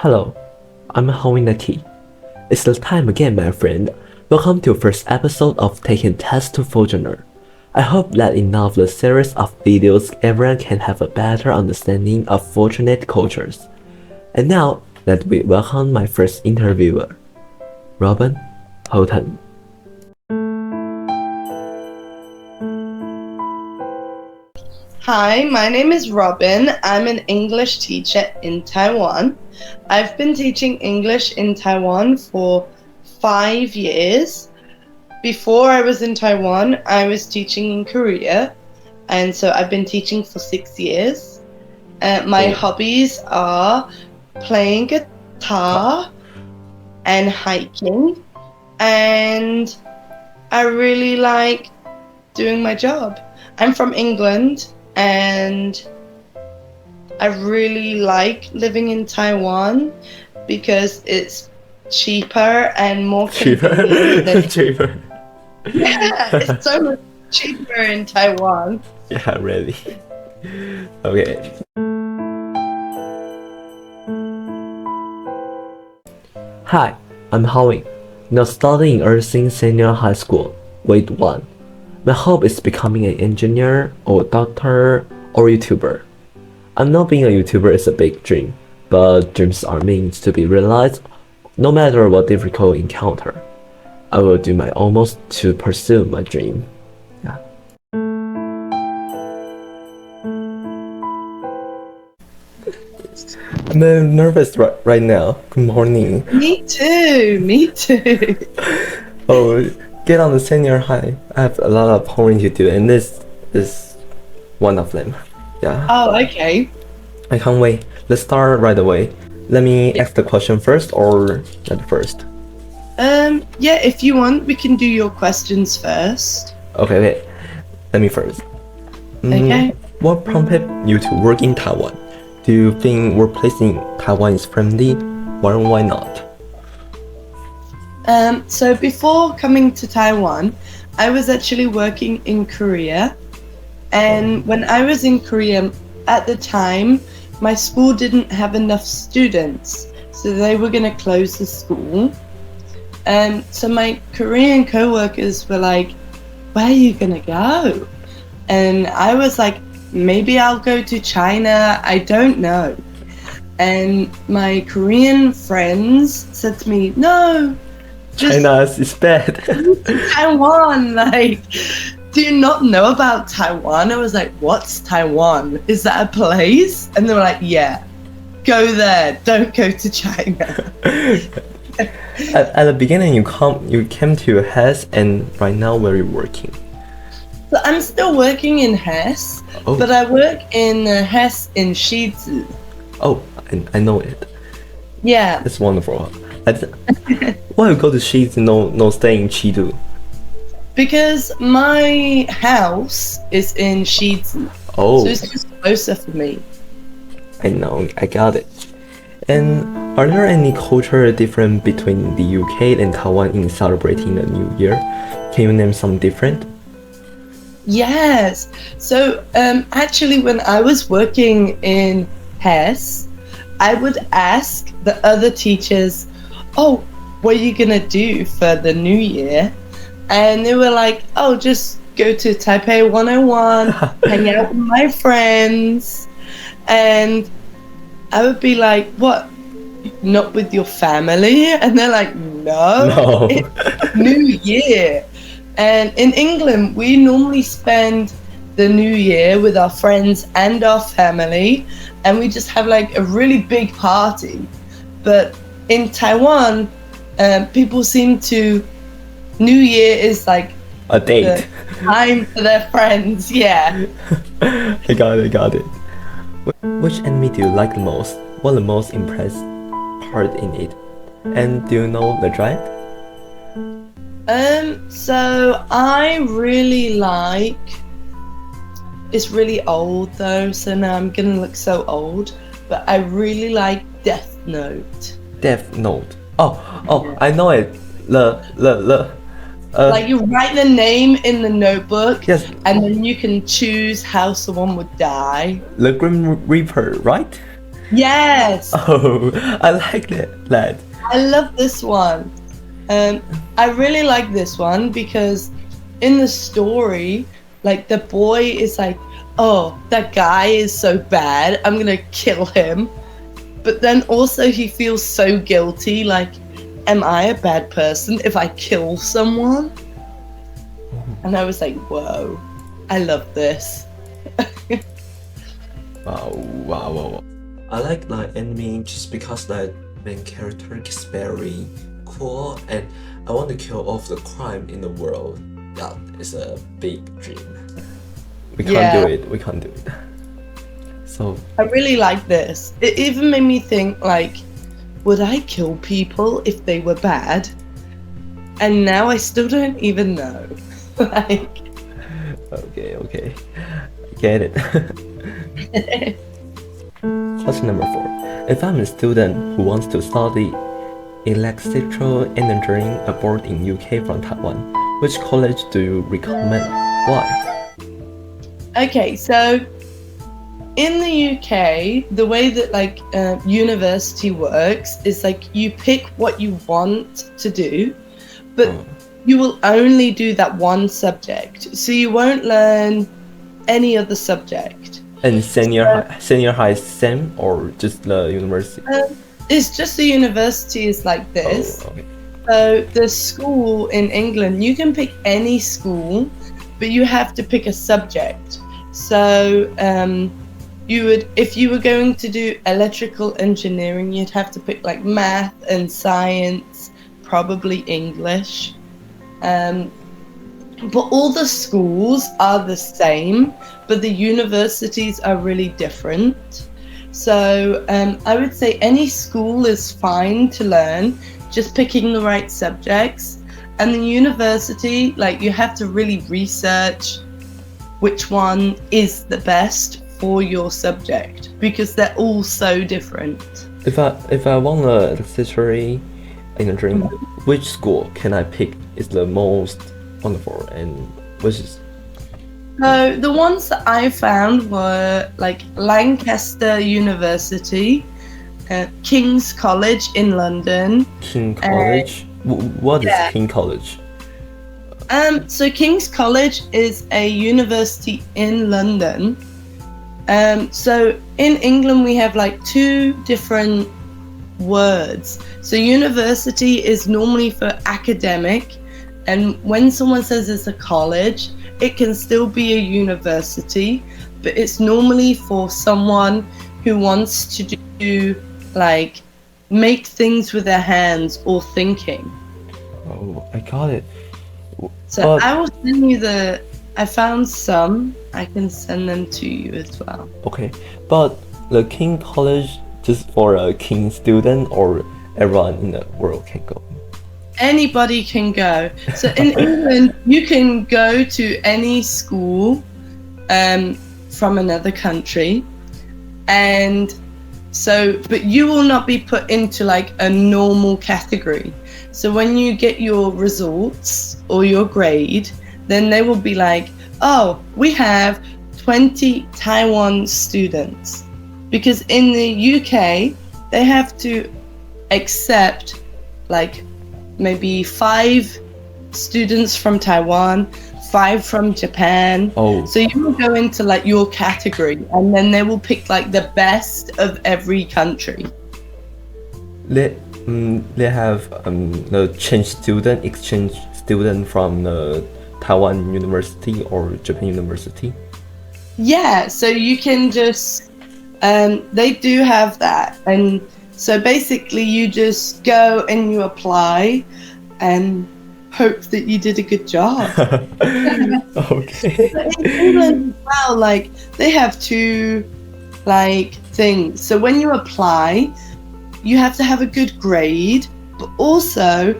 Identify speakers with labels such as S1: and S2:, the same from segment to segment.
S1: Hello, I'm Howin. It's the time again, my friend. Welcome to first episode of Taking Test to Fortuner. I hope that enough the series of videos everyone can have a better understanding of fortunate cultures. And now, let me welcome my first interviewer, Robyn Horton.
S2: Hi, my name is Robyn. I'm an English teacher in Taiwan. I've been teaching English in Taiwan for 5 years. Before I was in Taiwan, I was teaching in Korea, and so I've been teaching for 6 years. My hobbies are playing guitar and hiking, and I really like doing my job. I'm from England, and I really like living in Taiwan because it's cheaper and more convenient.
S1: Cheaper.
S2: Yeah, it's so much cheaper in Taiwan.
S1: Yeah, really. Okay. Hi, I'm Howin. Now studying Erskine Senior High School, grade 1. My hope is becoming an engineer or doctor or YouTuber. I know being a YouTuber is a big dream, but dreams are meant to be realized no matter what difficult encounter. I will do my utmost to pursue my dream. Yeah. I'm nervous right now. Good morning.
S2: Me too.
S1: Oh, get on the senior high. I have a lot of homework to do, and this is one of them. Yeah.
S2: Oh, okay.
S1: I can't wait. Let's start right away. Let me ask the question first, or not first?
S2: Yeah, if you want, we can do your questions first.
S1: Okay. Let me first.
S2: Okay.
S1: What prompted you to work in Taiwan? Do you think workplace in Taiwan is friendly? Why not?
S2: So before coming to Taiwan, I was actually working in Korea. And when I was in Korea, at the time, my school didn't have enough students. So they were going to close the school. So my Korean co-workers were like, where are you going to go? And I was like, maybe I'll go to China. I don't know. And my Korean friends said to me, no,
S1: China is bad.
S2: Taiwan, like, do you not know about Taiwan? I was like, what's Taiwan? Is that a place? And they were like, yeah, go there. Don't go to China.
S1: At the beginning, you came to Hess, and right now where are you working?
S2: So I'm still working in Hess, but I work in Hess in Shizi.
S1: Oh, I know it.
S2: Yeah.
S1: It's wonderful. Why you go to Shizi, no stay in Chidu?
S2: Because my house is in Shizi.
S1: Oh.
S2: So it's just closer for me.
S1: I know, I got it. And are there any cultural difference between the UK and Taiwan in celebrating the New Year? Can you name some different?
S2: Yes. So actually, when I was working in Hess, I would ask the other teachers, oh, what are you going to do for the New Year? And they were like, oh, just go to Taipei 101, hang out with my friends. And I would be like, what? Not with your family? And they're like, no. It's New Year. And in England, we normally spend the New Year with our friends and our family, and we just have like a really big party. But in Taiwan, people seem to, New Year is like
S1: a date.
S2: Time for their friends, yeah.
S1: I got it. Which anime do you like the most? What the most impressive part in it? And do you know the drive?
S2: So I really like, it's really old though, so now I'm gonna look so old, but I really like Death Note.
S1: Death Note. Oh, I know it.
S2: Like you write the name in the notebook,
S1: yes,
S2: and then you can choose how someone would die.
S1: The Grim Reaper, right?
S2: Yes,
S1: Oh, I like that.
S2: I love this one. I really like this one because in the story, like the boy is like, oh, that guy is so bad, I'm gonna kill him. But then also he feels so guilty, like, am I a bad person if I kill someone? And I was like, whoa, I love this.
S1: Wow. I like the anime just because the main character is very cool and I want to kill off the crime in the world. That is a big dream. We can't do it. So
S2: I really like this. It even made me think, like, would I kill people if they were bad? And now I still don't even know. Like,
S1: okay. Get it. Question number 4. If I'm a student who wants to study electrical engineering abroad in UK from Taiwan, which college do you recommend? Why?
S2: okay, so in the UK, the way that like university works is like you pick what you want to do, but you will only do that one subject. So you won't learn any other subject.
S1: And senior high same or just the university?
S2: It's just the university is like this.
S1: Oh, okay.
S2: So the school in England, you can pick any school, but you have to pick a subject. So you would, if you were going to do electrical engineering, you'd have to pick like math and science, probably English. But all the schools are the same, but the universities are really different. So I would say any school is fine to learn, just picking the right subjects. And the university, like you have to really research which one is the best for your subject because they're all so different.
S1: If I want a electricity engineering, which school can I pick is the most wonderful and which is?
S2: So the ones that I found were like Lancaster University, King's College in London.
S1: King College? What is King College?
S2: So King's College is a university in London. So in England we have like two different words. So university is normally for academic, and when someone says it's a college, it can still be a university, but it's normally for someone who wants to do like make things with their hands or thinking.
S1: Oh, I got it.
S2: So I will send you I found some. I can send them to you as well.
S1: Okay, but the King College just for a King student or everyone in the world can go?
S2: Anybody can go. So in England, you can go to any school from another country, and so, but you will not be put into like a normal category. So when you get your results or your grade, then they will be like, oh, we have 20 Taiwan students. Because in the UK, they have to accept like maybe 5 students from Taiwan, 5 from Japan.
S1: Oh.
S2: So you will go into like your category, and then they will pick like the best of every country.
S1: They have the exchange student from the Taiwan University or Japan University.
S2: Yeah, so you can just they do have that, and so basically you just go and you apply and hope that you did a good job.
S1: Okay.
S2: In England as well, like they have 2 like things. So when you apply, you have to have a good grade, but also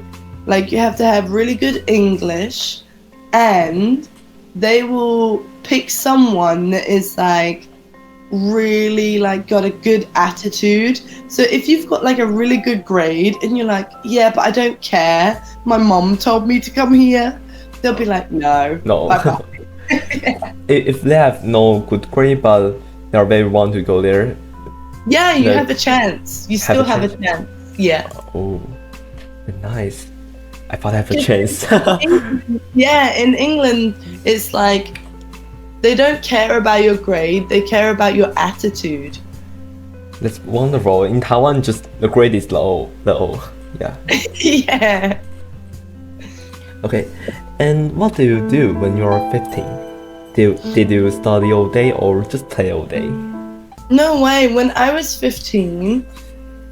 S2: like you have to have really good English, and they will pick someone that is like really like got a good attitude. So if you've got like a really good grade and you're like, yeah, but I don't care, my mom told me to come here, they'll be like, no. Bye-bye.
S1: If they have no good grade but they want to go there,
S2: Yeah, you
S1: Like,
S2: have a chance. You still have a chance. Yeah.
S1: Oh, nice. I thought I have a chance.
S2: Yeah, in England, it's like they don't care about your grade, they care about your attitude.
S1: That's wonderful. In Taiwan, just the grade is low. Yeah.
S2: Yeah.
S1: Okay. And what do you do when you're 15? Did you study all day or just play all day?
S2: No way. When I was 15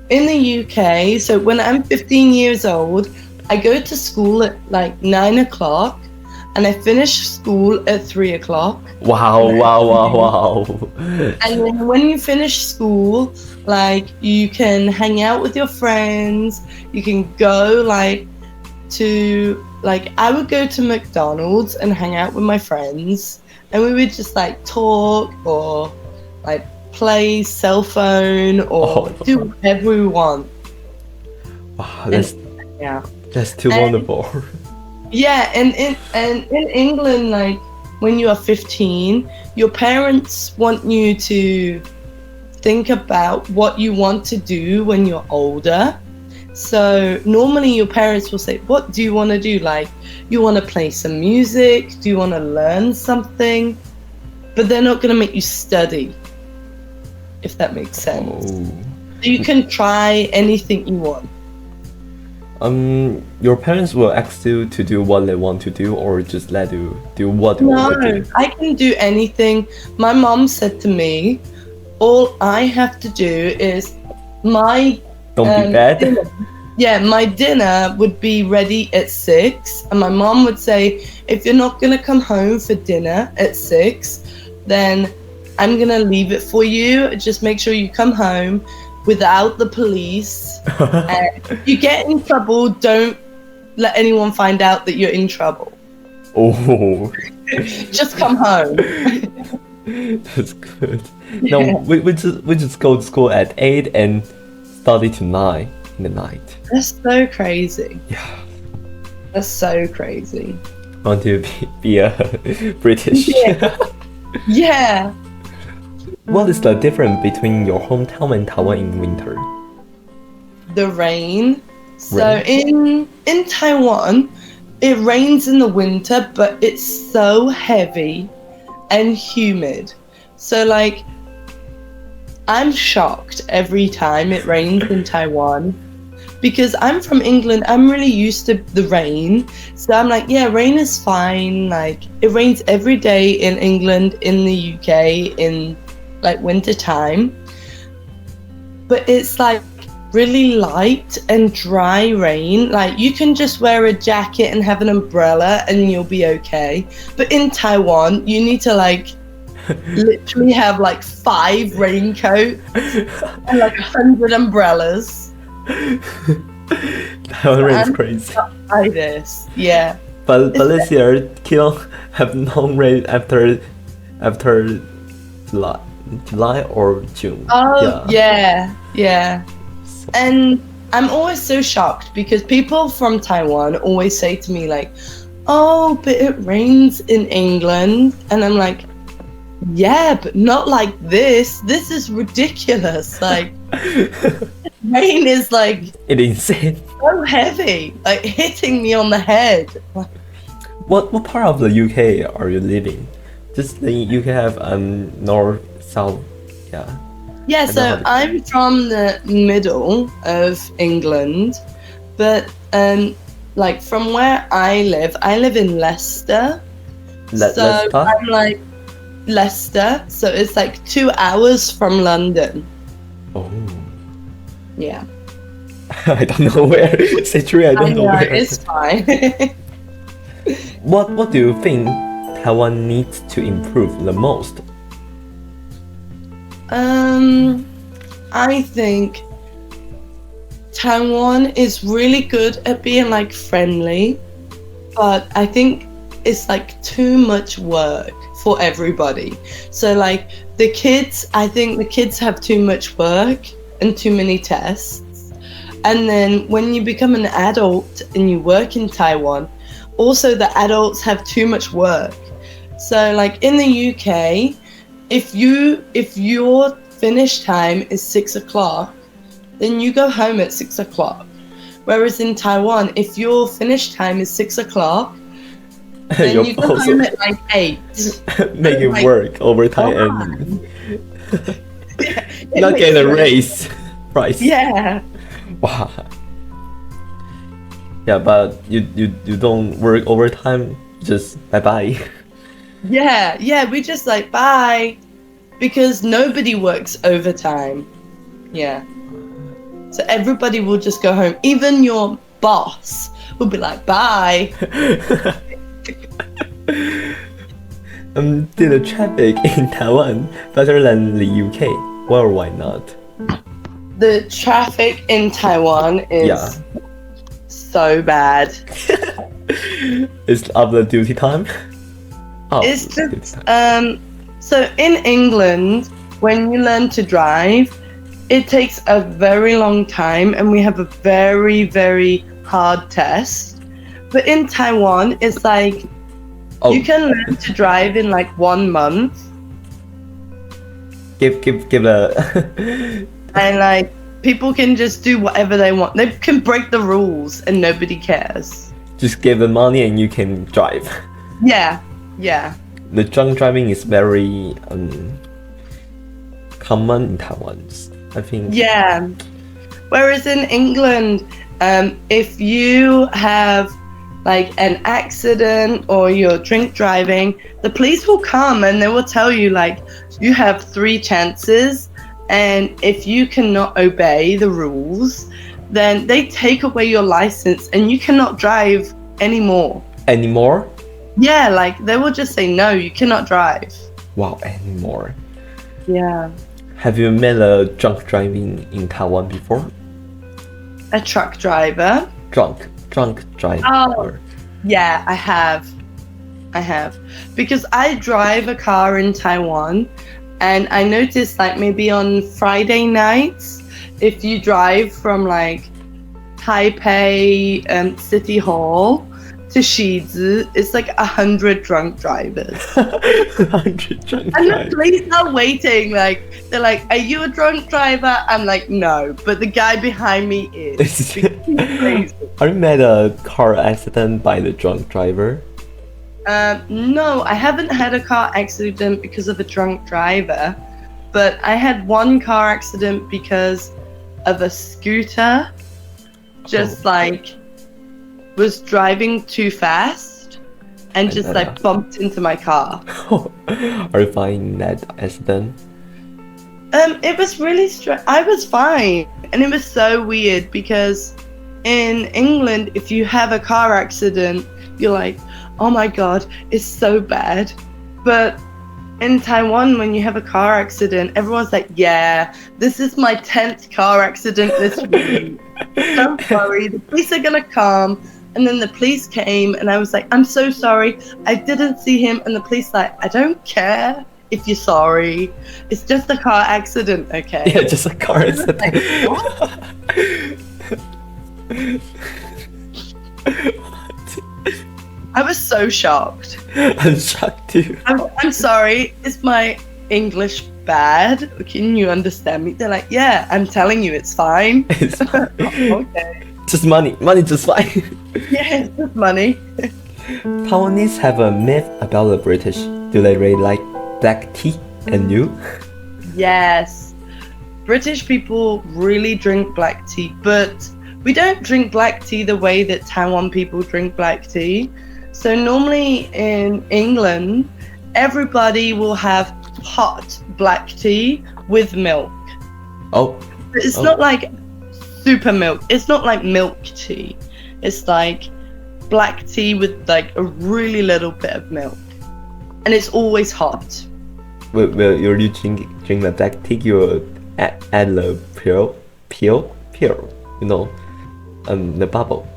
S2: in the UK, so when I'm 15 years old, I go to school at like 9 o'clock and I finish school at 3 o'clock.
S1: Wow.
S2: And then when you finish school, like you can hang out with your friends, you can go I would go to McDonald's and hang out with my friends and we would just like talk or like play cell phone or do whatever we want.
S1: Wow,
S2: Yeah.
S1: that's too wonderful.
S2: Yeah, and in England, like when you are 15, your parents want you to think about what you want to do when you're older. So normally your parents will say, what do you want to do? Like, you want to play some music? Do you want to learn something? But they're not going to make you study, if that makes sense.
S1: Oh.
S2: So you can try anything you want.
S1: Your parents will ask you to do what they want to do or just let you do what you want to do?
S2: No, I can do anything. My mom said to me, all I have to do is
S1: Don't be bad.
S2: dinner. Yeah, my dinner would be ready at 6 and my mom would say, if you're not going to come home for dinner at 6, then I'm going to leave it for you. Just make sure you come home without the police. And if you get in trouble, don't let anyone find out that you're in trouble.
S1: Oh,
S2: Just come home.
S1: that's good. No, we just go to school at 8 and study to 9 in the night.
S2: That's so crazy.
S1: Yeah.
S2: That's so crazy.
S1: I want to be a British.
S2: Yeah.
S1: What is the difference between your hometown and Taiwan in winter?
S2: The rain. So in Taiwan, it rains in the winter, but it's so heavy and humid. So like, I'm shocked every time it rains in Taiwan because I'm from England. I'm really used to the rain. So I'm like, yeah, rain is fine. Like, it rains every day in England, in the UK, in like winter time. But it's like really light and dry rain. Like, you can just wear a jacket and have an umbrella and you'll be okay. But in Taiwan, you need to like literally have like 5 raincoats and like 100 umbrellas.
S1: Taiwan rain is crazy.
S2: Like this, yeah.
S1: But this year, Keelung have no rain after July or June.
S2: Oh yeah. And I'm always so shocked because people from Taiwan always say to me like, oh, but it rains in England. And I'm like, yeah, but not like this. This is ridiculous. Like, rain is like
S1: It's insane.
S2: so heavy, like hitting me on the head.
S1: What part of the UK are you living? Just the UK have north, south, yeah.
S2: Yeah, so I'm from the middle of England, but like from where I live in Leicester.
S1: Leicester?
S2: I'm like Leicester, so it's like 2 hours from London.
S1: Oh.
S2: Yeah.
S1: I don't know where. Say true, I don't know where.
S2: It's fine.
S1: What do you think Taiwan needs to improve the most?
S2: I think Taiwan is really good at being like friendly, but I think it's like too much work for everybody. So like I think the kids have too much work and too many tests. And then when you become an adult and you work in Taiwan, also the adults have too much work. So like in the UK, if your finish time is 6 o'clock, then you go home at 6 o'clock. Whereas in Taiwan, if your finish time is 6 o'clock, then you go home at like 8.
S1: Make it
S2: like,
S1: work overtime and not get a raise price.
S2: Yeah.
S1: Wow. Yeah, but you don't work overtime, just bye.
S2: Yeah, we just like bye, because nobody works overtime. Yeah. So everybody will just go home. Even your boss will be like, bye.
S1: Did the traffic in Taiwan better than the UK? Well, why not?
S2: The traffic in Taiwan is so bad.
S1: It's of the duty time? Oh,
S2: It's just, so in England, when you learn to drive, it takes a very long time and we have a very, very hard test. But in Taiwan, it's like, you can learn to drive in like 1 month.
S1: Give a
S2: And like, people can just do whatever they want. They can break the rules and nobody cares.
S1: just give the money and you can drive.
S2: Yeah.
S1: The drunk driving is very common in Taiwan, I think.
S2: Yeah. Whereas in England, if you have like an accident or you're drink driving, the police will come and they will tell you like, you have 3 chances, and if you cannot obey the rules, then they take away your license and you cannot drive anymore.
S1: Anymore?
S2: Yeah, like they will just say, no, you cannot drive.
S1: Wow, anymore.
S2: Yeah.
S1: Have you met a drunk driving in Taiwan before?
S2: A truck driver.
S1: Drunk driver.
S2: Oh, yeah, I have. Because I drive a car in Taiwan, and I noticed like maybe on Friday nights, if you drive from like Taipei City Hall to Shizi, it's like 100 drunk drivers.
S1: 100 drunk
S2: And the
S1: drivers.
S2: police are waiting, like, they're like, are you a drunk driver? I'm like, no, but the guy behind me is. Crazy.
S1: Are you met a car accident by the drunk driver?
S2: No, I haven't had a car accident because of a drunk driver, but I had one car accident because of a scooter just like was driving too fast and just like bumped into my car.
S1: Are you fine in that accident?
S2: It was really I was fine, and it was so weird because in England, if you have a car accident, you're like, oh my god, it's so bad. But in Taiwan, when you have a car accident, everyone's like, yeah, this is my 10th car accident this week. Don't worry, the police are gonna come. And then the police came and I was like, I'm so sorry, I didn't see him. And the police like, I don't care if you're sorry, it's just a car accident, okay?
S1: Yeah, just a car accident.
S2: I was so shocked.
S1: I'm shocked too.
S2: I'm sorry, is my English bad? Can you understand me? They're like, yeah, I'm telling you, it's fine.
S1: It's fine.
S2: Okay.
S1: Just money just fine.
S2: Yeah, it's just money.
S1: Taiwanese have a myth about the British. Do they really like black tea and you?
S2: Yes. British people really drink black tea, but we don't drink black tea the way that Taiwan people drink black tea. So normally in England, everybody will have hot black tea with milk.
S1: Oh.
S2: It's not like super milk. It's not like milk tea. It's like black tea with like a really little bit of milk. And it's always hot.
S1: Well, you drink the black tea, you add the peel, you know, the bubble.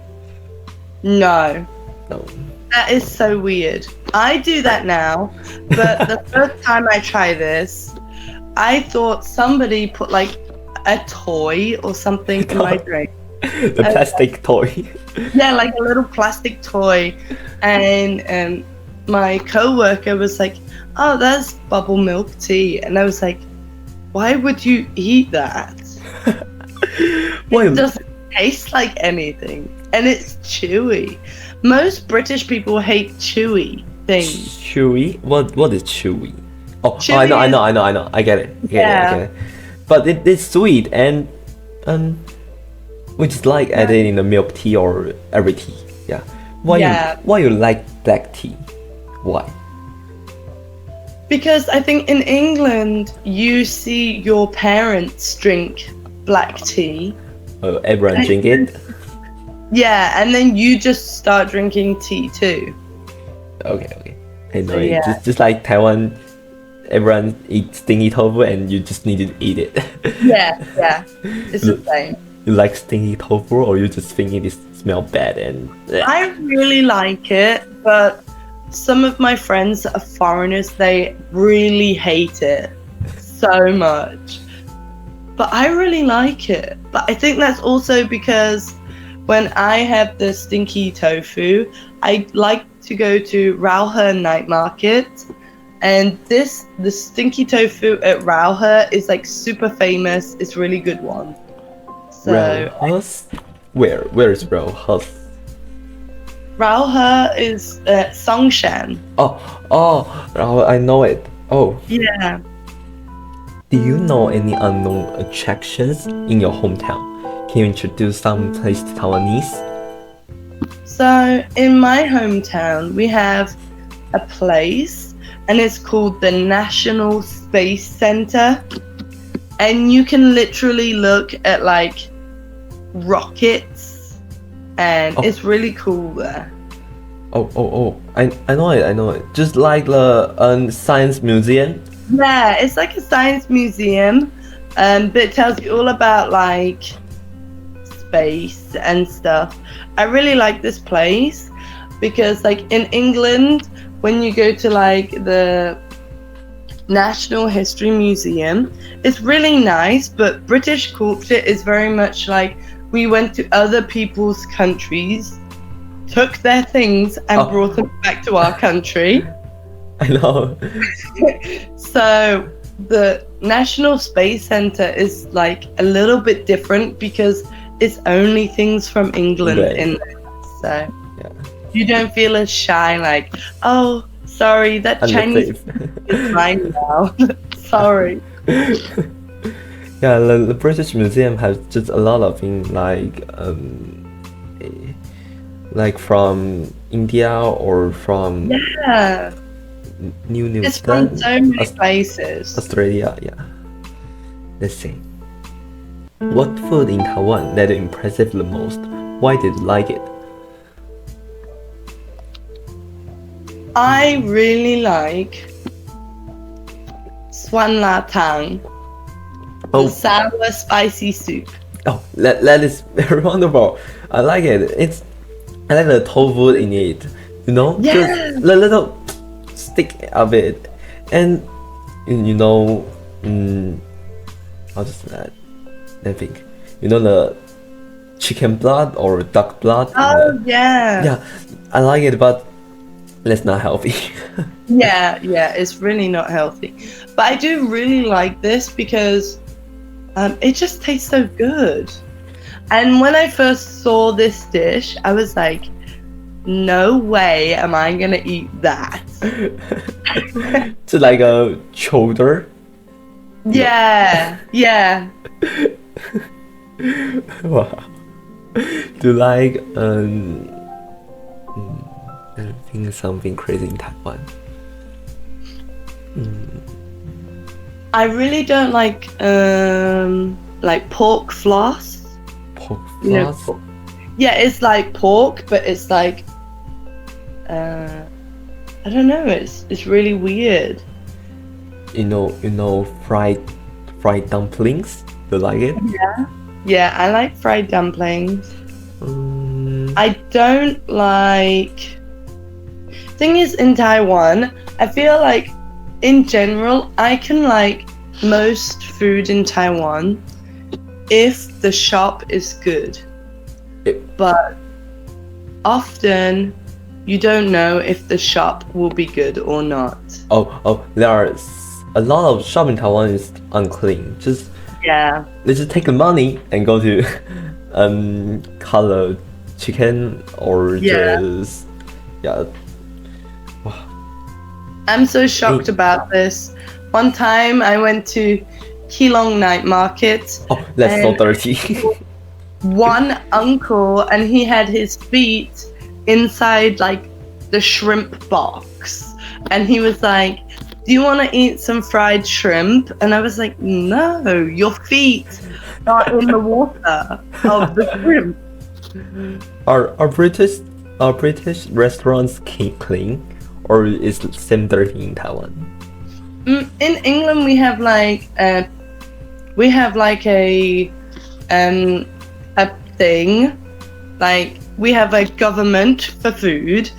S2: No.
S1: No.
S2: That is so weird. I do that now, but the first time I tried this, I thought somebody put like a toy or something in my drink.
S1: The plastic toy.
S2: Yeah, like a little plastic toy. And my co-worker was like, oh, that's bubble milk tea. And I was like, why would you eat that?
S1: Why?
S2: It doesn't taste like anything, and it's chewy. Most British people hate chewy things.
S1: Chewy? What is chewy? Oh,
S2: Chewy
S1: I know. I get it. I get it. But it's sweet and we just like adding in the milk tea or every tea. Yeah. Why you like black tea? Why?
S2: Because I think in England you see your parents drink black tea.
S1: Everyone drink it.
S2: Yeah, and then you just start drinking tea too.
S1: Okay. I know
S2: So,
S1: it.
S2: yeah.
S1: Just like Taiwan, everyone eats stinky tofu and you just need to eat it.
S2: Yeah, it's the same.
S1: You like stinky tofu or you just think it smell bad and
S2: I really like it, but some of my friends that are foreigners, they really hate it so much. But I really like it. But I think that's also because when I have the stinky tofu, I like to go to Rauhe night market, and the stinky tofu at Rauhe is like super famous. It's really good one. So
S1: Rauhe? Where is Rauhe?
S2: Rauhe is Songshan.
S1: Oh, Rauhe, I know it. Oh,
S2: Yeah.
S1: do you know any unknown attractions in your hometown? Can you introduce some place to Taiwanese?
S2: So in my hometown, we have a place, and it's called the National Space Center, and you can literally look at like rockets, and it's really cool there.
S1: Oh, I know it. Just like the science museum.
S2: Yeah, it's like a science museum, but it tells you all about like space and stuff. I really like this place because like in England, when you go to like the National History Museum, it's really nice, but British culture is very much like we went to other people's countries, took their things and brought them back to our country.
S1: I know.
S2: So the National Space Center is like a little bit different because it's only things from England in there. So you don't feel as shy like, oh, sorry, that Chinese is mine now. Sorry.
S1: Yeah, the British Museum has just a lot of things like from India or from New
S2: It's
S1: Zealand,
S2: from so many places.
S1: Australia. Yeah. Let's see. What food in Taiwan that impressed you the most? Why did you like it?
S2: I really like Swan La Tang, the sour spicy soup.
S1: Oh, that is very wonderful. I like it. I like the tofu in it. You know, just the little stick of it, and how does that? I think the chicken blood or duck blood.
S2: Oh yeah.
S1: Yeah, I like it, but that's not healthy.
S2: Yeah, it's really not healthy. But I do really like this because it just tastes so good. And when I first saw this dish, I was like, no way am I gonna eat that.
S1: It's like a shoulder.
S2: Yeah.
S1: Wow. Do you like I think something crazy in Taiwan?
S2: I really don't like pork floss.
S1: Pork
S2: You know,
S1: floss?
S2: Yeah, it's like pork, but it's like I don't know. It's really weird.
S1: You know fried dumplings? Do you like it?
S2: Yeah, I like fried dumplings. I don't like. Thing is, in Taiwan, I feel like in general, I can like most food in Taiwan if the shop is good. But often you don't know if the shop will be good or not.
S1: Oh, there are a lot of shop in Taiwan is unclean.
S2: Yeah.
S1: They just take the money and go to color chicken or just
S2: I'm so shocked about this. One time I went to Keelong night market.
S1: Oh, that's so dirty.
S2: One uncle, and he had his feet inside like the shrimp box, and he was like, do you want to eat some fried shrimp? And I was like, no, your feet are in the water of the shrimp.
S1: Are British restaurants clean, or is the same dirty in Taiwan?
S2: In England, we have like a thing, like we have a government for food.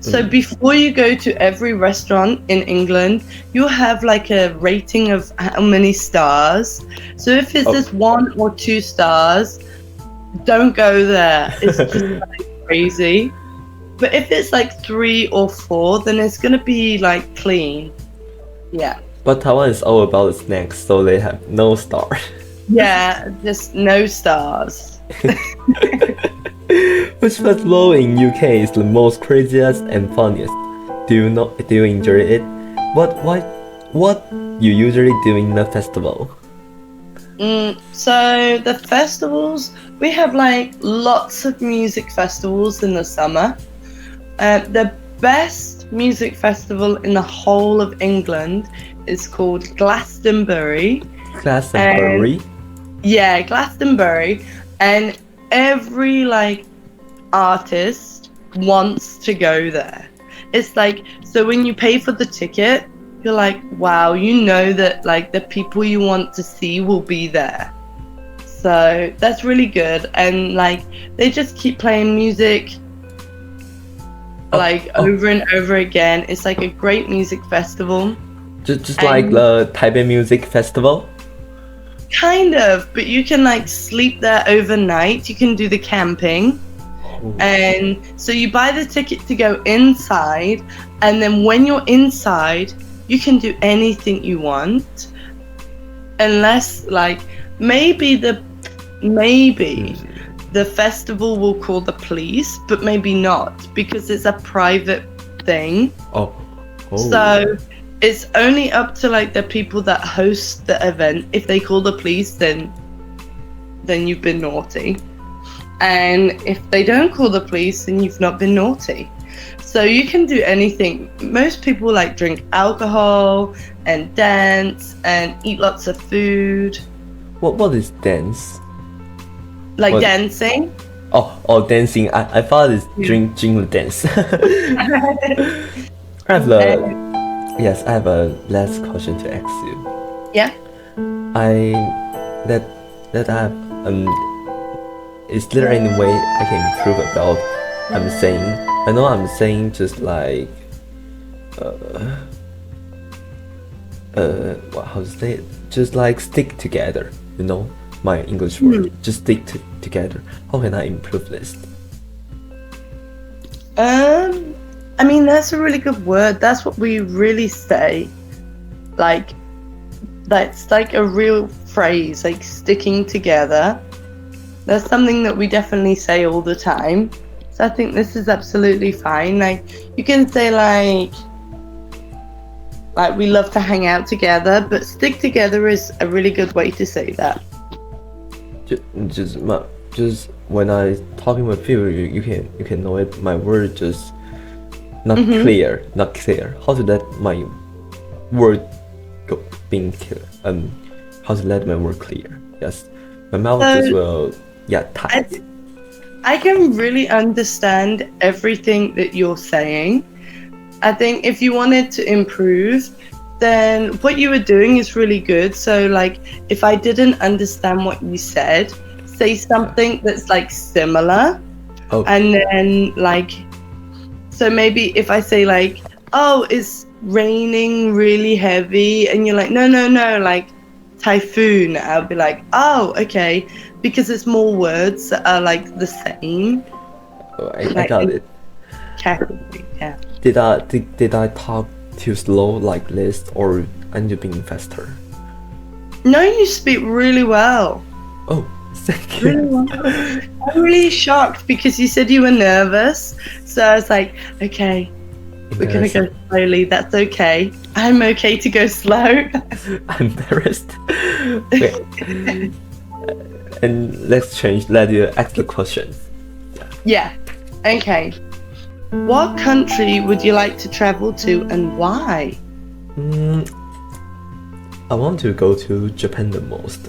S2: So before you go to every restaurant in England, you have like a rating of how many stars. So if it's just 1 or 2 stars, don't go there. It's just like crazy. But if it's like 3 or 4, then it's gonna be like clean. Yeah.
S1: But Taiwan is all about the snacks, so they have no star.
S2: Yeah, just no stars.
S1: Which festival in UK is the most craziest and funniest? Do you enjoy it? What you usually do in the festival?
S2: So the festivals, we have like lots of music festivals in the summer. The best music festival in the whole of England is called Glastonbury.
S1: Glastonbury?
S2: Yeah, Glastonbury. And every like artist wants to go there. It's like, so when you pay for the ticket, you're like, wow, you know that like the people you want to see will be there. So that's really good. And like they just keep playing music over and over again. It's like a great music festival.
S1: Just like the Taipei Music Festival?
S2: Kind of, but you can like sleep there overnight. You can do the camping. And so you buy the ticket to go inside, and then when you're inside, you can do anything you want. Unless like maybe the festival will call the police, but maybe not, because it's a private thing. So it's only up to like the people that host the event. If they call the police, then you've been naughty. And if they don't call the police, then you've not been naughty. So you can do anything. Most people like drink alcohol and dance and eat lots of food.
S1: What is dance?
S2: Like dancing?
S1: Oh, dancing. I thought it's jingle dance. I have a last question to ask you.
S2: Yeah.
S1: Is there any way I can improve about I'm saying? I know I'm saying just like how to say it? Just like stick together, you know? My English word. Just stick together. How can I improve this?
S2: I mean, that's a really good word. That's what we really say. Like, that's like a real phrase, like sticking together. That's something that we definitely say all the time. So I think this is absolutely fine. Like, you can say like we love to hang out together, but stick together is a really good way to say that.
S1: Just when I talking with people, you can know it. My word just not clear. How to let my word being clear? How to let my word clear? Yes, my mouth just will tight.
S2: I can really understand everything that you're saying. I think if you wanted to improve, then what you were doing is really good. So like, if I didn't understand what you said, say something that's like similar. And then like, so maybe if I say like, oh, it's raining really heavy, and you're like, no, like typhoon, I'll be like, oh, okay, because it's more words that are like the same.
S1: I got it.
S2: Category, yeah.
S1: Did I talk too slow like this, or I need to be faster.
S2: No, you speak really well.
S1: Oh, thank
S2: Really
S1: you.
S2: well. I'm really shocked because you said you were nervous. So I was like, okay, we're gonna go slowly. That's okay. I'm okay to go slow.
S1: I'm embarrassed. Okay. And let's change. Let you ask the question.
S2: Yeah. Okay. What country would you like to travel to and why?
S1: I want to go to Japan the most.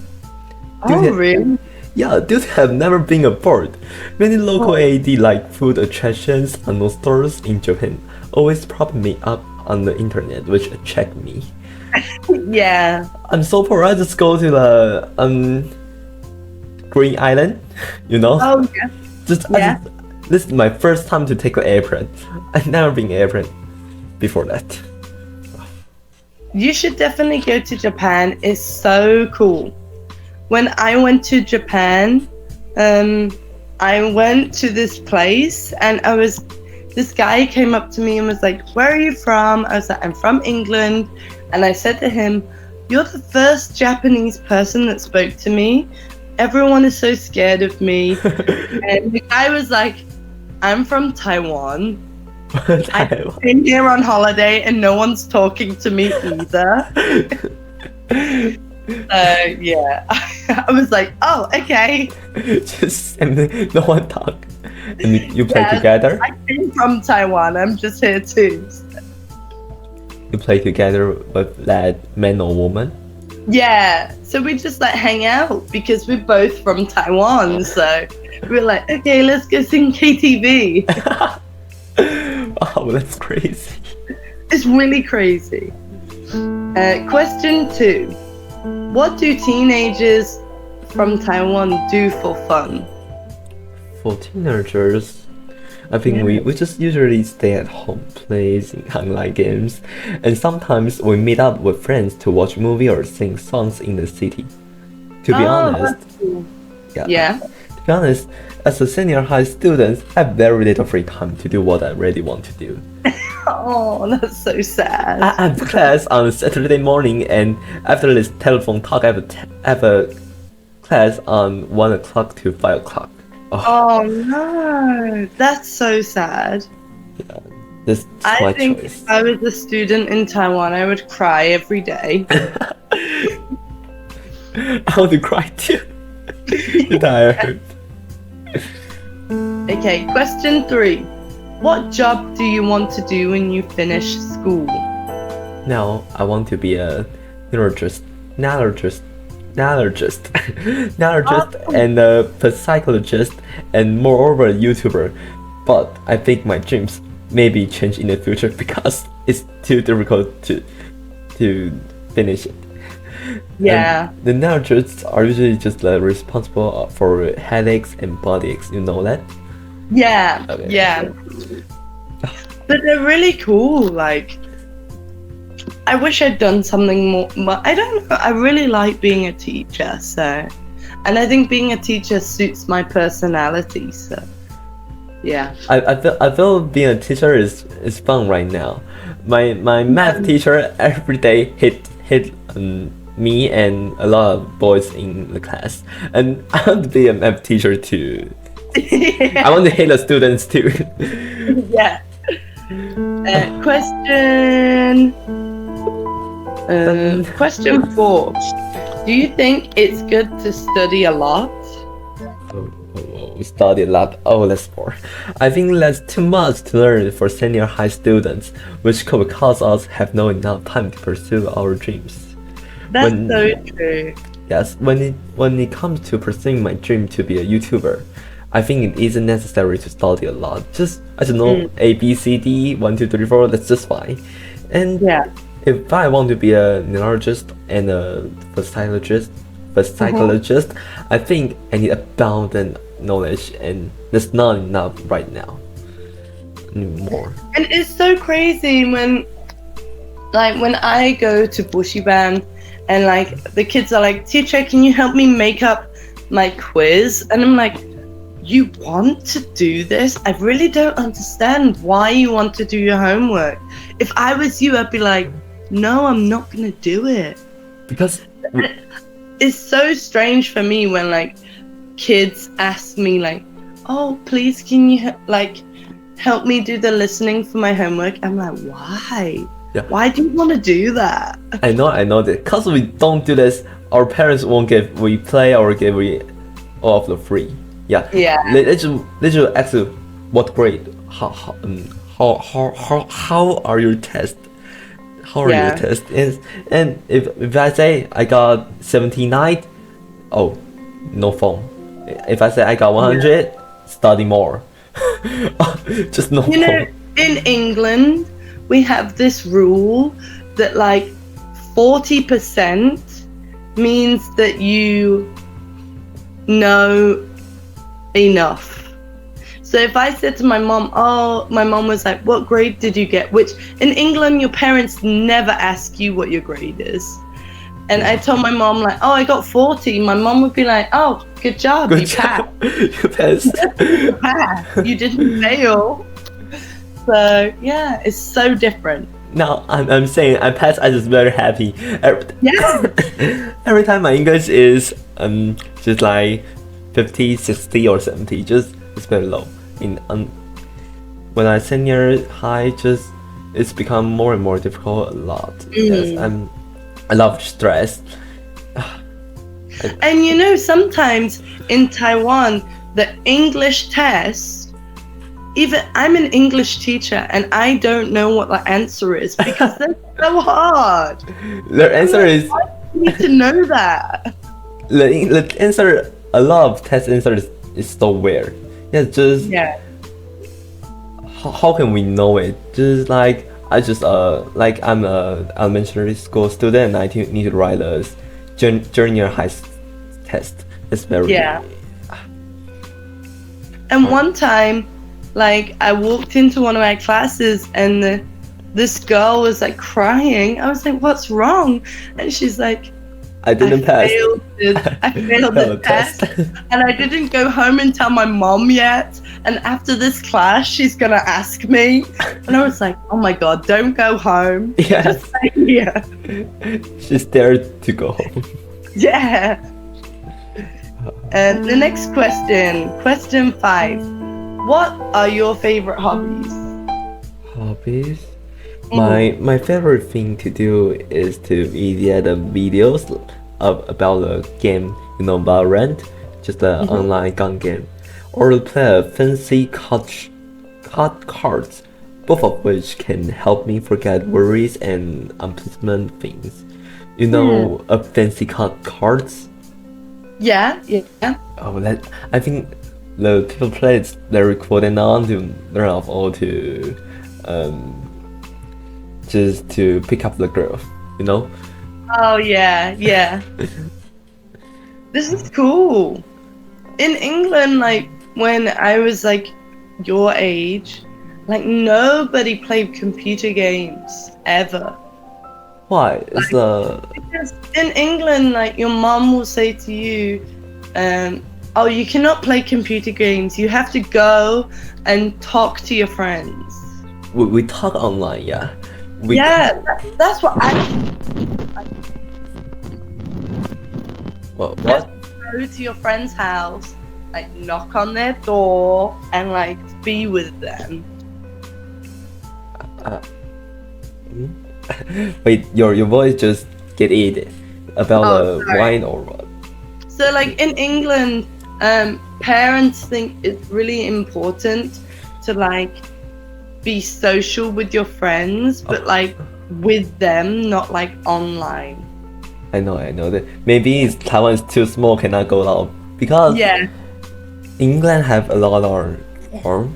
S2: Oh, really?
S1: Yeah, due to have never been abroad, many local AD like food attractions and no stores in Japan always prop me up on the internet, which attract me.
S2: Yeah.
S1: I'm so poor. I just go to the Green Island, you know.
S2: Oh, yeah.
S1: This is my first time to take an airplane. I've never been airplane before that.
S2: You should definitely go to Japan. It's so cool. When I went to Japan, I went to this place and this guy came up to me and was like, "Where are you from?" I was like, "I'm from England." And I said to him, "You're the first Japanese person that spoke to me. Everyone is so scared of me." And the guy was like, "I'm from Taiwan. I've been here on holiday and no one's talking to me either." Yeah, I was like, "Oh, okay."
S1: Just and no one talk, and you play together.
S2: I came from Taiwan. I'm just here too.
S1: You play together with that man or woman.
S2: Yeah, so we just like hang out because we're both from Taiwan. So we're like, okay, let's go sing KTV.
S1: Wow, that's crazy.
S2: It's really crazy. Question 2. What do teenagers from Taiwan do for fun?
S1: For teenagers, I think we just usually stay at home, playing online games, and sometimes we meet up with friends to watch movie or sing songs in the city. To be honest,
S2: That's cool.
S1: yeah.
S2: Yeah.
S1: To be honest, as a senior high student, I have very little free time to do what I really want to do.
S2: Oh, that's so sad.
S1: I have class on Saturday morning, and after this telephone talk, I have a class on 1 o'clock to 5 o'clock.
S2: Oh no, that's so sad.
S1: Yeah, this is
S2: I
S1: my
S2: think
S1: choice.
S2: if I was a student in Taiwan, I would cry every day.
S1: I want to cry too. I'm tired.
S2: Okay, question 3. What job do you want to do when you finish school?
S1: Now I want to be a neurologist, and a psychologist, and moreover a YouTuber. But I think my dreams maybe change in the future because it's too difficult to finish it.
S2: Yeah.
S1: And the neurologists are usually just responsible for headaches and body aches. You know that?
S2: Yeah.
S1: Okay.
S2: Yeah. But they're really cool. Like, I wish I'd done something more. I don't know. I really like being a teacher. So, and I think being a teacher suits my personality. So, yeah.
S1: I feel being a teacher is fun right now. My math teacher every day hit me and a lot of boys in the class, and I want to be a math teacher too. I want to hit the students too.
S2: Yeah. Question 4. Do you think it's good to study a lot?
S1: Study a lot. Oh, that's poor. I think that's too much to learn for senior high students, which could cause us have not enough time to pursue our dreams.
S2: That's so true.
S1: Yes, when it comes to pursuing my dream to be a YouTuber, I think it isn't necessary to study a lot. Just I don't know, A, B, C, D, 1, 2, 3, 4. That's just fine. And
S2: Yeah.
S1: if I want to be a neurologist and a psychologist, I think I need abundant knowledge, and that's not enough right now anymore.
S2: And it's so crazy when I go to Bushy Band and like the kids are like, "Teacher, can you help me make up my quiz?" And I'm like, "You want to do this? I really don't understand why you want to do your homework. If I was you, I'd be like, no, I'm not gonna do it.
S1: Because
S2: It's so strange for me when like kids ask me like, oh, please can you like help me do the listening for my homework? I'm like, why?
S1: Yeah.
S2: Why do you want to do that?
S1: I know that because we don't do this, our parents won't give we play or give we all of the free. Yeah.
S2: Yeah.
S1: They just ask you what grade, how are your tests? How are your tests? And if I say I got 79, oh, no phone. If I say I got 100, study more. Just no
S2: You know,
S1: phone.
S2: in England, we have this rule that like 40% means that you know enough. So if I said to my mom, oh, my mom was like, what grade did you get? Which in England, your parents never ask you what your grade is. And I told my mom like, oh, I got 40. My mom would be like, oh, good job.
S1: Good
S2: you
S1: job.
S2: passed.
S1: You passed.
S2: You passed. You didn't fail. So yeah, it's so different.
S1: Now I'm saying I passed. I'm just very happy.
S2: Yeah.
S1: Every time my English is just like 50, 60 or 70, just it's very low. When I senior high, just it's become more and more difficult a lot. Yes, I love stress.
S2: And you know, sometimes in Taiwan, the English test, even I'm an English teacher and I don't know what the answer is because they're so hard.
S1: The answer is
S2: You need to know that.
S1: the answer. A lot of test answers is so weird. Yeah, just how can we know it? Just like I just like I'm a elementary school student and I need to write a junior high test. It's very
S2: And one time, like I walked into one of my classes and this girl was like crying. I was like, "What's wrong?" And she's like,
S1: I didn't pass.
S2: I failed the test, and I didn't go home and tell my mom yet. And after this class, she's gonna ask me. And I was like, "Oh my god, don't go home.
S1: Yes.
S2: Just stay here."
S1: She's dared to go home.
S2: Yeah. And the next question 5. What are your favorite hobbies?
S1: Hobbies? My favorite thing to do is to edit the videos about the game, Valorant, just an online gun game, or to play a fancy card cards, both of which can help me forget worries and unpleasant things. A fancy cards?
S2: Yeah.
S1: Oh, I think the people play it very cool and I want to learn of all to just to pick up the girl,
S2: Oh yeah. This is cool. In England, like when I was like your age, like nobody played computer games ever.
S1: Why? It's
S2: Because in England, like your mom will say to you, oh, you cannot play computer games. You have to go and talk to your friends.
S1: we talk online, yeah.
S2: That's what I.
S1: What?
S2: Go to your friend's house, like knock on their door, and like be with them.
S1: Wait, your voice just get it about wine or what?
S2: So like in England, parents think it's really important to like be social with your friends, but like with them, not like online.
S1: I know that maybe Taiwan is too small, cannot go out because England have a lot of farm.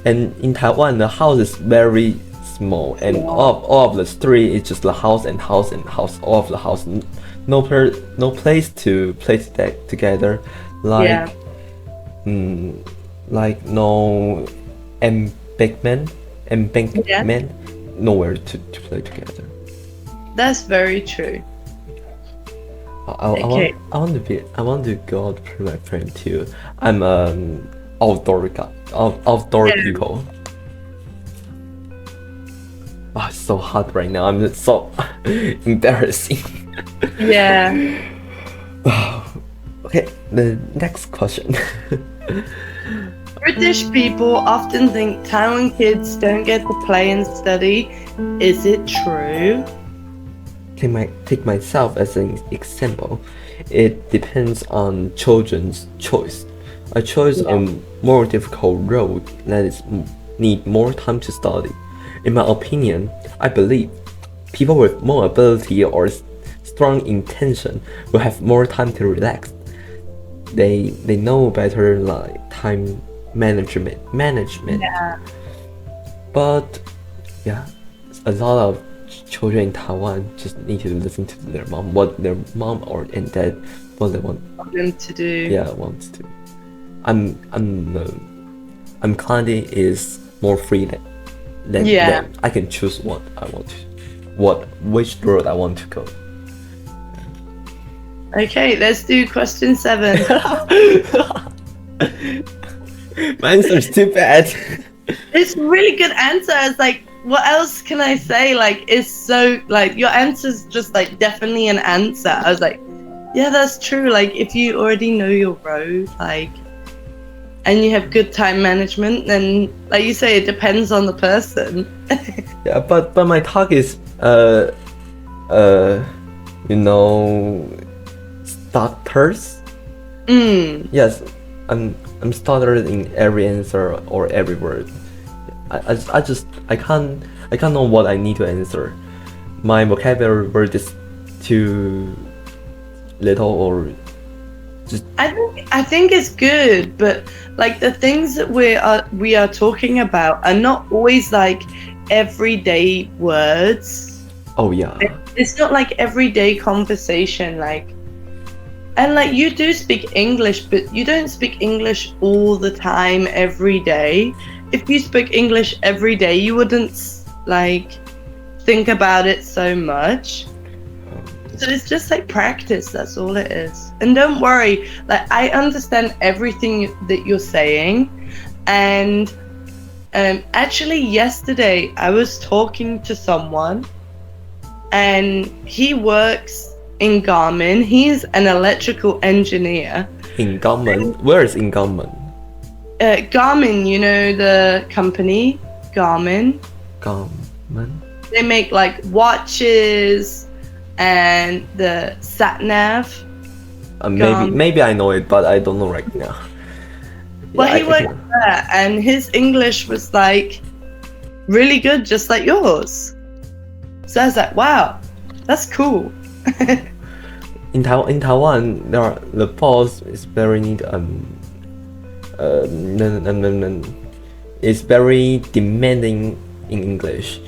S1: And in Taiwan the house is very small and all of the street is just the house and house and house, all of the house, no place to play together, like like no embankment, nowhere to play together.
S2: That's very true.
S1: I want to go out with my friend too. I'm outdoor people. Oh, it's so hot right now. I'm just so embarrassing.
S2: Yeah.
S1: Okay, the next question.
S2: British people often think Taiwan kids don't get to play and study. Is it true?
S1: Take myself as an example. It depends on children's choice. I chose a more difficult road that is need more time to study. In my opinion, I believe people with more ability or strong intention will have more time to relax. They know better like time management.
S2: Yeah.
S1: But yeah, a lot of children in Taiwan just need to listen to their mom, what their mom or and dad what they want
S2: Them to do.
S1: yeah wants to. I'm currently is more free than them. I can choose what I want to, which road I want to go.
S2: Okay, let's do question 7.
S1: My answer is too bad.
S2: It's a really good answer. It's like, what else can I say? Like, it's so, like, your answer's just like definitely an answer. I was like, yeah, that's true. Like, if you already know your road, like, and you have good time management, then, like you say, it depends on the person.
S1: Yeah, but my talk is stutters. Yes, I'm stuttered in every answer or every word. I can't know what I need to answer. My vocabulary word is too little or just.
S2: I think it's good, but like the things that we are talking about are not always like everyday words.
S1: Oh yeah.
S2: It's not like everyday conversation, like. And like you do speak English, but you don't speak English all the time, every day. If you spoke English every day, you wouldn't like think about it so much. So it's just like practice, that's all it is. And don't worry, like I understand everything that you're saying. And actually yesterday I was talking to someone and he works in Garmin. He's an electrical engineer.
S1: In Garmin? Where is in Garmin?
S2: Garmin, you know the company? Garmin.
S1: Garmin?
S2: They make like watches and the sat nav.
S1: Maybe I know it, but I don't know right now.
S2: Well, he worked there and his English was like really good, just like yours. So I was like, wow, that's cool.
S1: In Taiwan, the boss is very it's very demanding in English.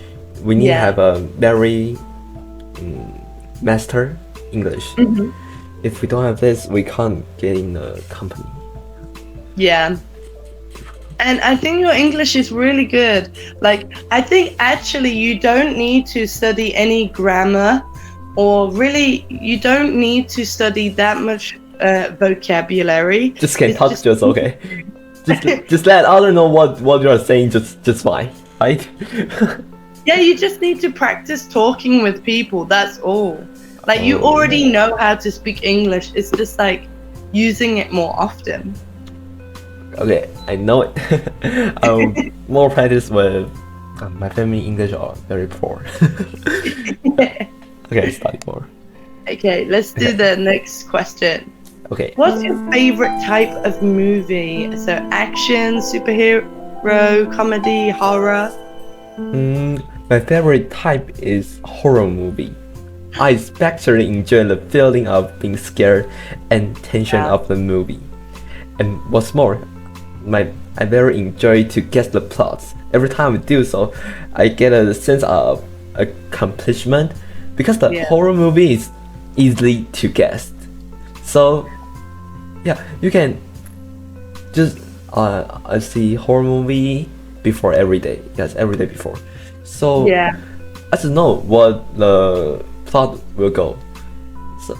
S1: We need to have a very master English. If we don't have this, we can't get in the company.
S2: Yeah. And I think your English is really good. Like, I think actually you don't need to study any grammar, or really you don't need to study that much vocabulary.
S1: Just can talk, just okay. just let others know what you are saying, just fine, right?
S2: Yeah, you just need to practice talking with people, that's all. Like, you already know how to speak English, it's just like using it more often.
S1: Okay, I know it. I'll more practice with my family English are very poor. Okay, study more.
S2: Okay, let's do the next question.
S1: Okay.
S2: What's your favorite type of movie? So action, superhero, comedy, horror?
S1: My favorite type is horror movie. I especially enjoy the feeling of being scared and tension of the movie. And what's more, I very enjoy to guess the plots. Every time I do so, I get a sense of accomplishment because the horror movie is easily to guess. So yeah, you can just I see horror movie before every day. Yes, every day before. So I just know what the plot will go. So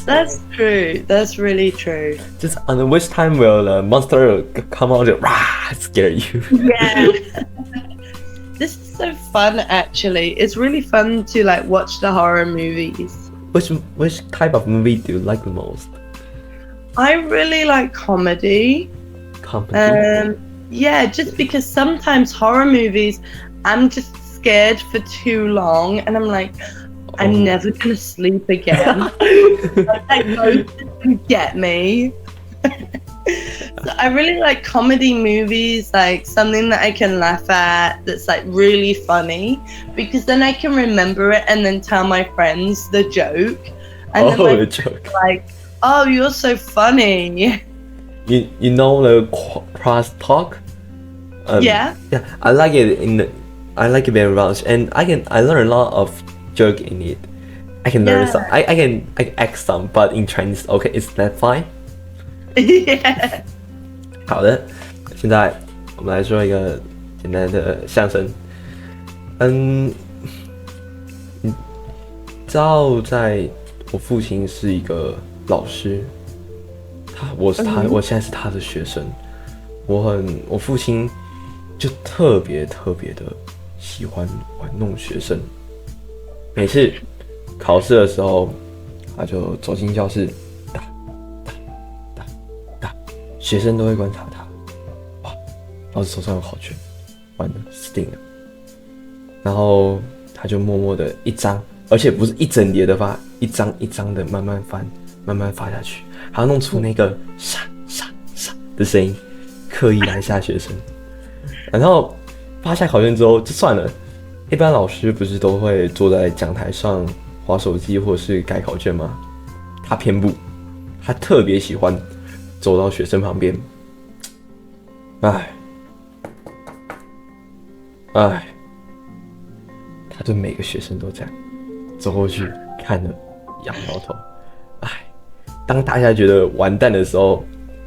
S2: that's true. That's really true.
S1: Just on which time will the monster come out and scare you?
S2: Yeah. This is also fun actually. It's really fun to like watch the horror movies.
S1: Which type of movie do you like the most?
S2: I really like comedy.
S1: Comedy.
S2: Yeah, just because sometimes horror movies, I'm just scared for too long, and I'm like, I'm never gonna sleep again. Like, ghosts can get me. So I really like comedy movies, like something that I can laugh at, that's like really funny, because then I can remember it and then tell my friends the joke. And then my
S1: the joke.
S2: like, oh, you're so funny.
S1: You know the cross talk?
S2: Yeah.
S1: Yeah, I like it I like it very much, and I learn a lot of joke in it. I can learn some. I can act some, but in Chinese, okay, is that fine?
S2: Yeah.
S1: 好的，现在我们来说一个简单的相声。你知道，我父亲是一个老师，我现在是他的学生。我父亲就特别的喜欢玩弄学生。每次考试的时候，他就走进教室，打，学生都会观察他。哇，老师手上有考卷，完了死定了。然后他就默默的一张，而且不是一整叠的发，一张一张的慢慢翻，慢慢发下去，还要弄出那个沙的声音，刻意来吓学生。然后发下考卷之后就算了，一般老师不是都会坐在讲台上滑手机或是改考卷吗？他偏不，他特别喜欢走到学生旁边，他对每个学生都这样走过去看了，摇摇头。当大家觉得完蛋的时候，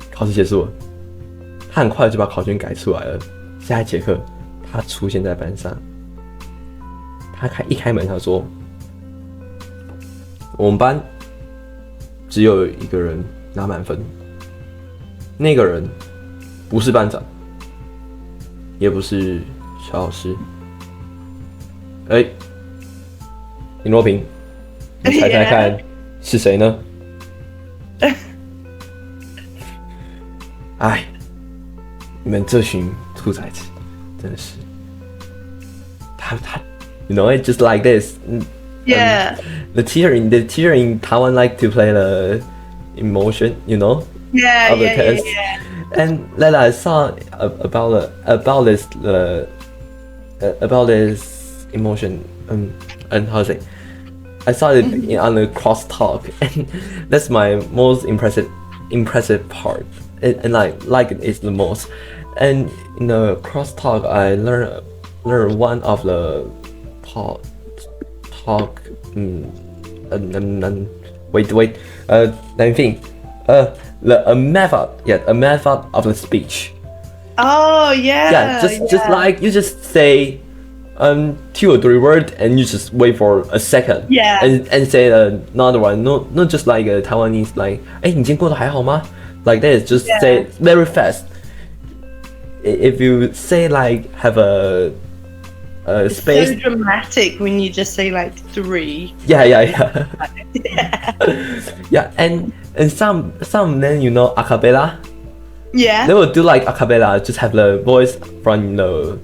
S1: 考试结束了，他很快就把考卷改出来了。下一节课，他出现在班上，他一开门，他说：“我们班只有一个人拿满分，那个人不是班长，也不是小老师。林若平，你猜猜看是谁呢？”你们这群兔崽子，真的是，他 ，you know it just like this.
S2: Yeah.
S1: The teacher in Taiwan like to play the emotion, you know.
S2: Yeah,
S1: of the test.
S2: Yeah.
S1: And then I saw about this emotion. And how to say? I saw it on the crosstalk, and that's my most impressive part. And like it is the most. And in the crosstalk, I learned one of the talk. Wait. Let me think. A method. Yeah, a method of the speech.
S2: Oh yeah.
S1: Yeah, just like you just say 2 or 3 words and you just wait for a second.
S2: Yeah.
S1: And say another one. Not just like a Taiwanese like 你今天过得还好吗? Like that, just say very fast. If you say like have a space.
S2: It's so dramatic when you just say like 3.
S1: Yeah. Yeah, and some then you know a cappella.
S2: Yeah.
S1: They will do like a cappella, just have the voice from the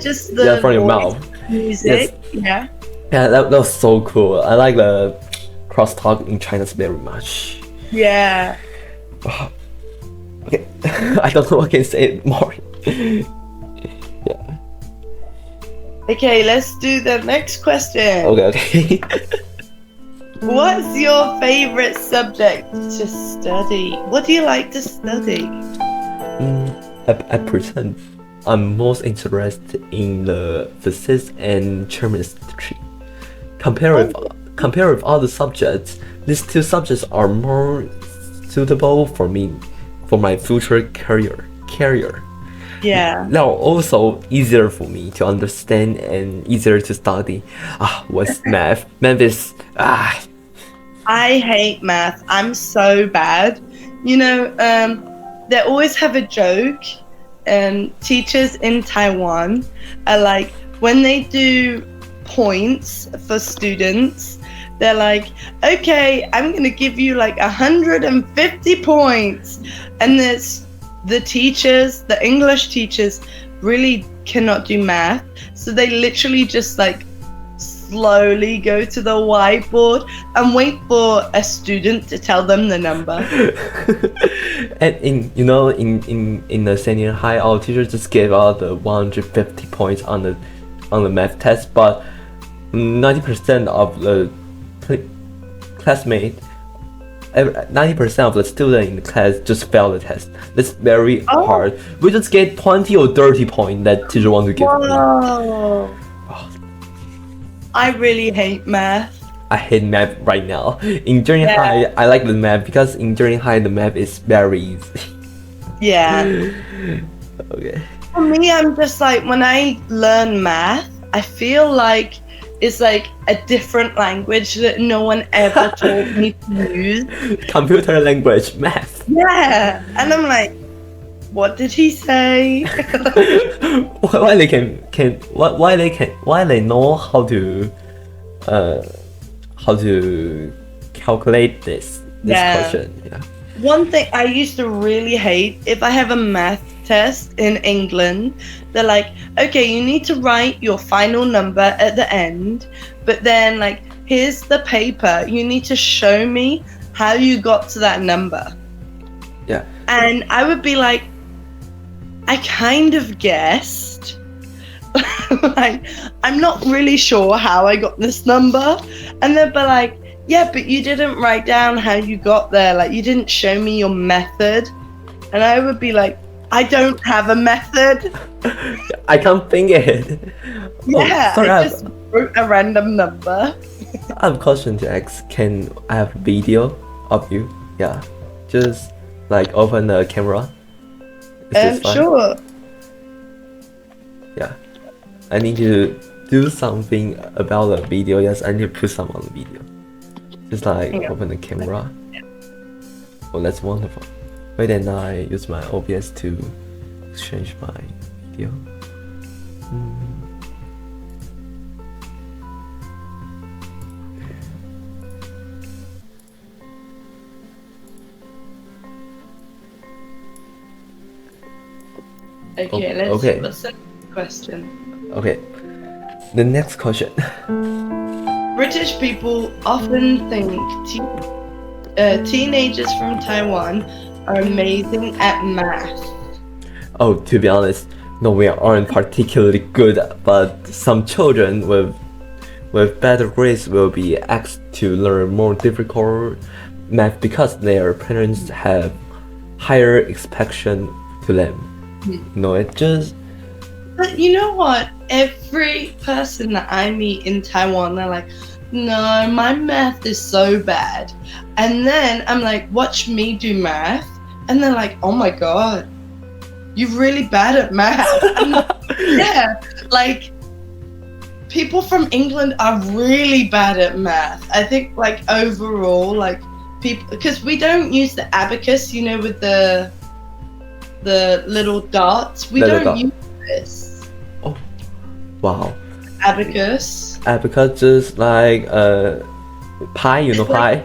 S2: just the
S1: from your mouth.
S2: Music.
S1: Yes. Yeah, that was so cool. I like the crosstalk in China very much.
S2: Yeah.
S1: Okay, I don't know what I can say more. Yeah.
S2: Okay, let's do the next question.
S1: Okay.
S2: What's your favorite subject to study? What do you like to study?
S1: At present, I'm most interested in the physics and chemistry. Compared with other subjects, these 2 subjects are more suitable for me, for my future career.
S2: Yeah.
S1: They are also easier for me to understand and easier to study. What's math? Math is
S2: I hate math. I'm so bad. You know, they always have a joke. Teachers in Taiwan are like, when they do points for students, they're like, okay, I'm gonna give you like 150 points. And there's the teachers, the English teachers really cannot do math, so they literally just like slowly go to the whiteboard and wait for a student to tell them the number.
S1: And in the senior high, our teacher just gave out the 150 points on the math test, but 90% of the classmate, 90% of the student in the class just failed the test. That's very hard. We just get 20 or 30 points that teacher wants to give me.
S2: Oh. I really hate math.
S1: I hate math right now. In junior high, I like the math because in junior high the math is very easy.
S2: Yeah.
S1: Okay.
S2: For me, I'm just like, when I learn math, I feel like it's like a different language that no one ever taught me to use.
S1: Computer language, math.
S2: Yeah. And I'm like, what did he say?
S1: Why they know how to calculate this question. Yeah.
S2: One thing I used to really hate, if I have a math test in England, they're like, okay, you need to write your final number at the end, but then like, here's the paper, you need to show me how you got to that number.
S1: Yeah.
S2: And I would be like, I kind of guessed. Like, I'm not really sure how I got this number. And they'd be like, yeah, but you didn't write down how you got there. Like, you didn't show me your method. And I would be like, I don't have a method.
S1: I can't think it.
S2: Yeah, I just wrote a random number.
S1: I have a question to ask. Can I have a video of you? Yeah. Just like open the camera.
S2: Sure.
S1: Yeah. I need to do something about the video. Yes, I need to put some on the video. Just like open the camera. Oh, that's wonderful. Wait, then I use my OBS to exchange my video.
S2: Okay, let's see what's the question.
S1: Okay, the next question.
S2: British people often think teenagers from Taiwan are amazing at math.
S1: Oh, to be honest, no, we aren't particularly good, but some children with better grades will be asked to learn more difficult math because their parents have higher expectation to them. No, it just...
S2: But you know what? Every person that I meet in Taiwan, they're like, no, my math is so bad. And then I'm like, watch me do math. And they're like, oh my God, you're really bad at math. Yeah, like people from England are really bad at math. I think like overall, like people, because we don't use the abacus, you know, with the little dots. We don't use this.
S1: Oh, wow.
S2: Abacus.
S1: Abacus just like pi, you know, pi?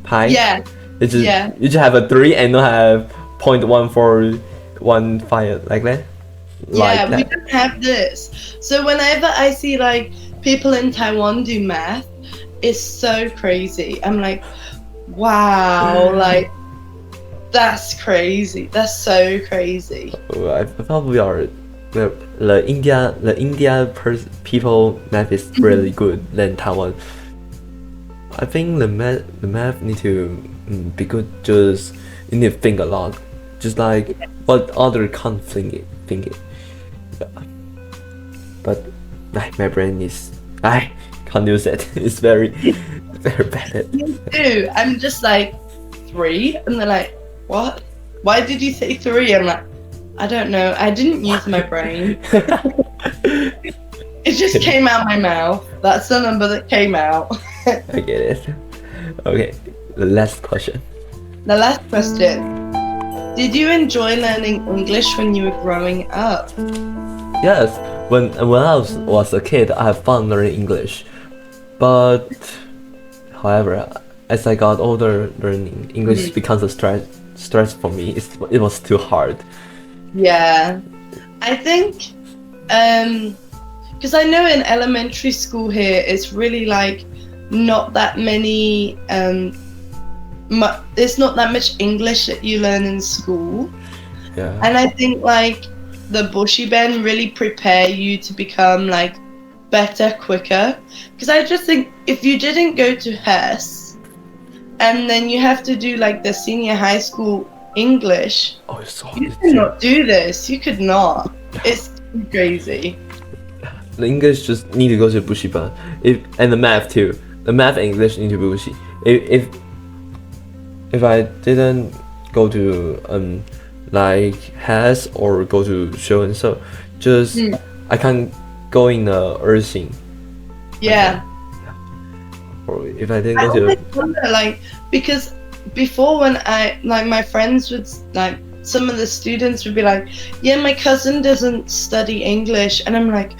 S1: Pi?
S2: Yeah.
S1: It's just, you just have a 3 and not have 0.1415 like that?
S2: Yeah, we don't have this. So whenever I see like people in Taiwan do math, it's so crazy. I'm like, wow, like that's crazy. That's so crazy.
S1: I thought we are the India people math is really good than Taiwan. I think the math need to be good. Just you need to think a lot. Just like what other can't think it. Yeah. But my brain is I can't use it. It's very bad.
S2: Me too. I'm just like 3, and they're like, what? Why did you say 3? I'm like, I don't know. I didn't use my brain. It just came out my mouth. That's the number that came out.
S1: I get it. Okay, the last question.
S2: The last question. Did you enjoy learning English when you were growing up?
S1: Yes, when I was a kid, I had fun learning English, but however, as I got older, learning English becomes a stress for me. It was too hard.
S2: Yeah, I think because I know in elementary school here it's really like not that many there's not that much English that you learn in school.
S1: Yeah.
S2: And I think like the Bushy Ben really prepare you to become like better quicker, because I just think if you didn't go to Hess and then you have to do like the senior high school English, you cannot do this. You could not. It's crazy.
S1: The English just need to go to Bushy Ban. And the math too. The math and English need to be Bushy. If I didn't go to like Hess or go to show and so, just I can't go in the Earthing.
S2: Yeah.
S1: Or if I didn't go
S2: I
S1: to
S2: wonder, like, because before when I like my friends would like some of the students would be like, yeah, my cousin doesn't study English, and I'm like,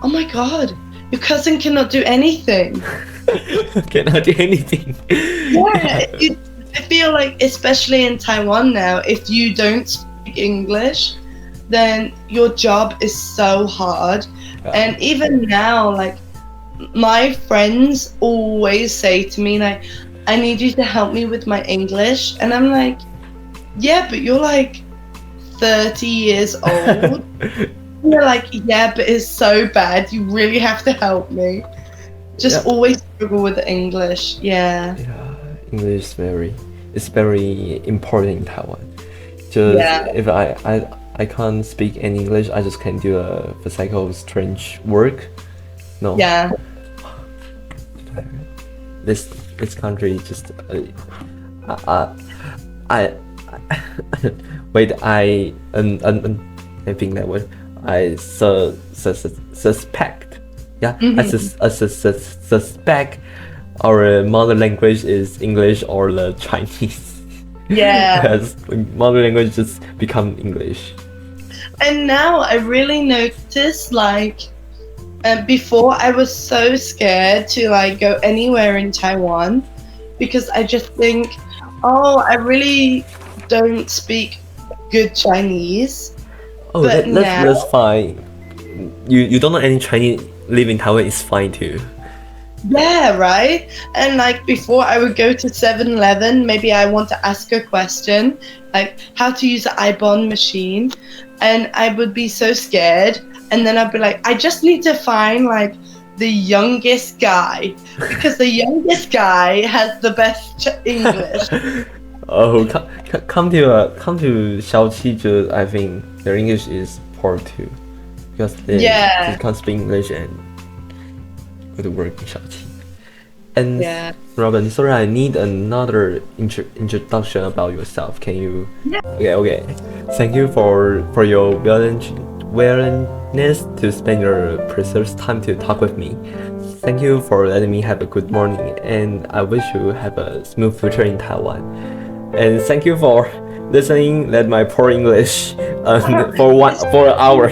S2: oh my god, your cousin cannot do anything.
S1: cannot do anything.
S2: Yeah, I feel like especially in Taiwan now, if you don't speak English, then your job is so hard. And even now, like my friends always say to me like, I need you to help me with my English, and I'm like, yeah, but you're like 30 years old. They're like, yeah, but it's so bad, you really have to help me. Just always struggle with the English. Yeah,
S1: English is very important in Taiwan. Just if I can't speak any English, I just can't do a physical strange work. No.
S2: Yeah.
S1: This country just I wait, I think that word, I suspect. Yeah, I suspect our mother language is English or the Chinese.
S2: Yeah.
S1: As mother language just become English.
S2: And now I really notice like before I was so scared to like go anywhere in Taiwan because I just think, oh, I really don't speak good Chinese.
S1: Oh,
S2: but
S1: that's fine. You don't know any Chinese live in Taiwan is fine too.
S2: Yeah, right? And like before I would go to 7-Eleven, maybe I want to ask a question, like how to use the iBond machine, and I would be so scared, and then I'd be like, I just need to find like the youngest guy, because the youngest guy has the best English.
S1: Oh, come to Xiaoqi, I think their English is poor too, because they can't speak English and go to work in Xiaoqi. And Robyn, sorry, I need another introduction about yourself. Can you? Yeah. Okay. Thank you for your willingness to spend your precious time to talk with me. Thank you for letting me have a good morning, and I wish you have a smooth future in Taiwan. And thank you for listening that my poor English for an hour.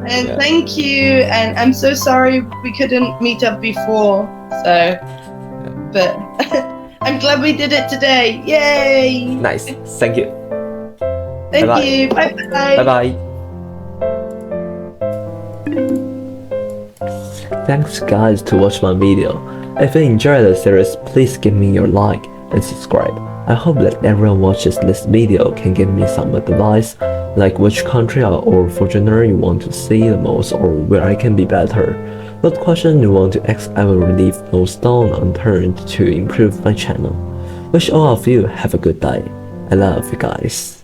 S2: And thank you, and I'm so sorry we couldn't meet up before, so but I'm glad we did it today. Yay!
S1: Nice. Thank you.
S2: Thank you. Bye bye.
S1: Bye bye. Thanks guys to watch my video. If you enjoyed the series, please give me your like and subscribe. I hope that everyone watches this video can give me some advice, like which country or foreigner you want to see the most, or where I can be better. What question you want to ask, I will leave no stone unturned to improve my channel. Wish all of you have a good day. I love you guys.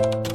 S1: 拜。